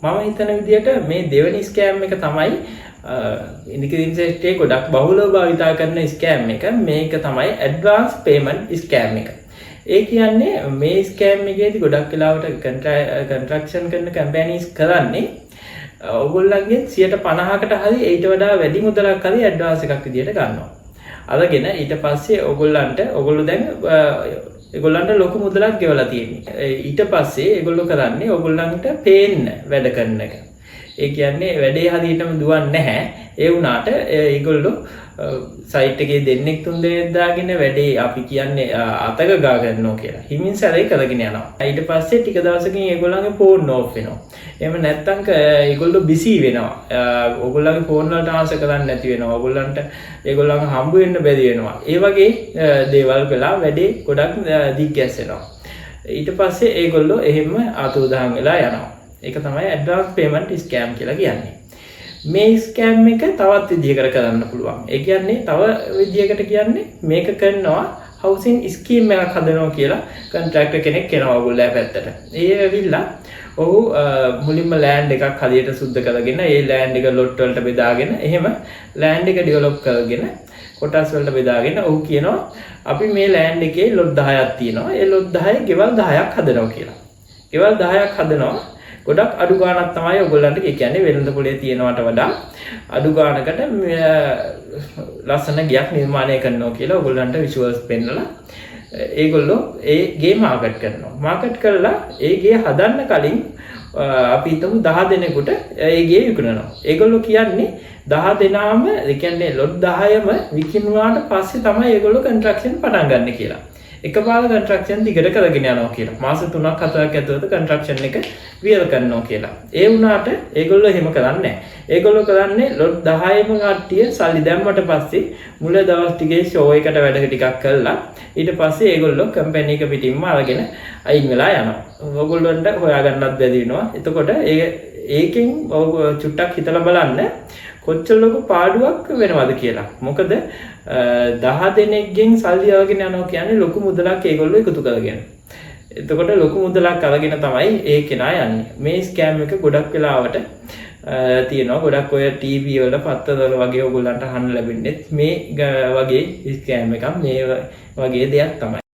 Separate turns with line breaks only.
මම හිතන විදිහට මේ දෙවෙනි ස්කෑම් එක තමයි ඉන්දිකේෂන් ගොඩක් බහුලව භාවිතා කරන ස්කෑම් එක. මේක තමයි ඇඩ්වාන්ස් පේමන්ට් ස්කෑම් එක. ඒ කියන්නේ මේ ස්කෑම් එකේදී ගොඩක් වෙලාවට කන්ට්‍රැක්ෂන් කරන කම්පැනිස් කරන්නේ ඔයගොල්ලන්ගෙන් 50%කට හරි ඊට වඩා වැඩි මුදලක් හරි ඇඩ්වාන්ස් එකක් විදියට ගන්නවා. අරගෙන ඊට පස්සේ ඔයගොල්ලෝ දැන් ඒගොල්ලන්ට ලොකු මුදලක් ගෙවලා තියෙන්නේ. ඊට පස්සේ ඒගොල්ලෝ කරන්නේ ඔයගොල්ලන්ට පේන්න වැඩ කරන එක. ඒ කියන්නේ වැඩේ හරියටම දුවන්නේ නැහැ. ඒ වුණාට ඒගොල්ලෝ සයිට් එකේ දෙන්නෙක් තුන් දෙනෙක් දාගෙන වැඩේ අපි කියන්නේ අතක ගා ගන්නවා කියලා. හිමින් සැරේ කරගෙන යනවා. ඊට පස්සේ ටික දවසකින් ඒගොල්ලන්ගේ ෆෝන් ඕෆ් වෙනවා. එහෙම නැත්නම් ඒගොල්ලෝ බිසි වෙනවා. ඕගොල්ලන්ගේ ෆෝන් වලට ආන්සර් කරන්න නැති වෙනවා. ඕගොල්ලන්ට ඒගොල්ලන්ව හම්බ වෙන්න බැරි වෙනවා. ඒ වගේ දේවල් වෙලා වැඩේ ගොඩක් දිග්ගැස්සෙනවා. ඊට පස්සේ ඒගොල්ලෝ එහෙම අතුරුදහන් වෙලා යනවා. ඒක තමයි ඇඩ්වාන්ස් පේමන්ට් ස්කෑම් කියලා කියන්නේ. මේ ස්කෑම් එක තවත් විදිහකට කරන්න පුළුවන්. ඒ කියන්නේ තව විදිහකට කියන්නේ මේක කරනවා හවුසින් ස්කීම් එකක් හදනවා කියලා කොන්ට්‍රැක්ටර් කෙනෙක් එනවා ඔයගොල්ලෝ පැත්තට. ඒ ඇවිල්ලා ඔහු මුලින්ම ලෑන්ඩ් එකක් හරියට සුද්ධ කරගෙන ඒ ලෑන්ඩ් එක ලොට් වලට බෙදාගෙන එහෙම ලෑන්ඩ් එක ඩෙවලොප් කරගෙන කොටස් වලට බෙදාගෙන ඔහු කියනවා අපි මේ ලෑන්ඩ් එකේ ලොට් 10ක් තියෙනවා. ඒ ලොට් 10 ගෙවල් 10ක් හදනවා කියලා. ගෙවල් 10ක් හදනවා. ගොඩක් අඩු ගාණක් තමයි ඔයගොල්ලන්ට කියන්නේ වෙළඳ පොලේ තියෙනවට වඩා අඩු ගාණකට ලස්සන ගයක් නිර්මාණය කරනවා කියලා ඔයගොල්ලන්ට විෂුවල්ස් පෙන්නලා ඒගොල්ලෝ ඒ ගේ මාකට් කරනවා. මාකට් කරලා ඒ ගේ හදන්න කලින් අපි හිතමු 10 දෙනෙකුට ඒ ගේ විකුණනවා. ඒගොල්ලෝ කියන්නේ 10 දෙනාම ඒ කියන්නේ ලොට් 10ම විකිණුවාට පස්සේ තමයි ඒගොල්ලෝ කන්ස්ට්‍රක්ෂන් පටන් ගන්න කියලා. එකපාර කන්ස්ට්‍රක්ෂන් දිගට කරගෙන යනවා කියලා. මාස 3ක් 4ක් ඇතුළත කන්ස්ට්‍රක්ෂන් එක වියර කරනවා කියලා. ඒ වුණාට ඒගොල්ලෝ එහෙම කරන්නේ නැහැ. ඒගොල්ලෝ කරන්නේ ලොට් 10ම කට්ටිය සල්ලි දැම්මට පස්සේ මුල දවස් ටිකේ ෂෝ එකට වැඩ ටිකක් කරලා ඊට පස්සේ ඒගොල්ලෝ කම්පැනි එක පිටින්ම අරගෙන අයින් වෙලා යනවා. ඕගොල්ලන්ට හොයාගන්නත් බැරි වෙනවා. එතකොට ඒකෙන් චුට්ටක් හිතලා බලන්න කොච්චර ලොකු පාඩුවක් වෙනවද කියලා. මොකද 10 දෙනෙක්ගෙන් සල්ලි අරගෙන යනවා කියන්නේ ලොකු මුදලක් ඒගොල්ලෝ එකතු කරගෙන. එතකොට ලොකු මුදලක් අරගෙන තමයි ඒ කෙනා යන්නේ. මේ ස්කෑම් එක ගොඩක් වෙලාවට තියෙනවා. ගොඩක් ඔය ටීවී වල පත්තරවල වගේ ඔයගොල්ලන්ට අහන්න ලැබෙන්නේ මේ වගේ ස්කෑම් එකක් මේ වගේ දෙයක් තමයි.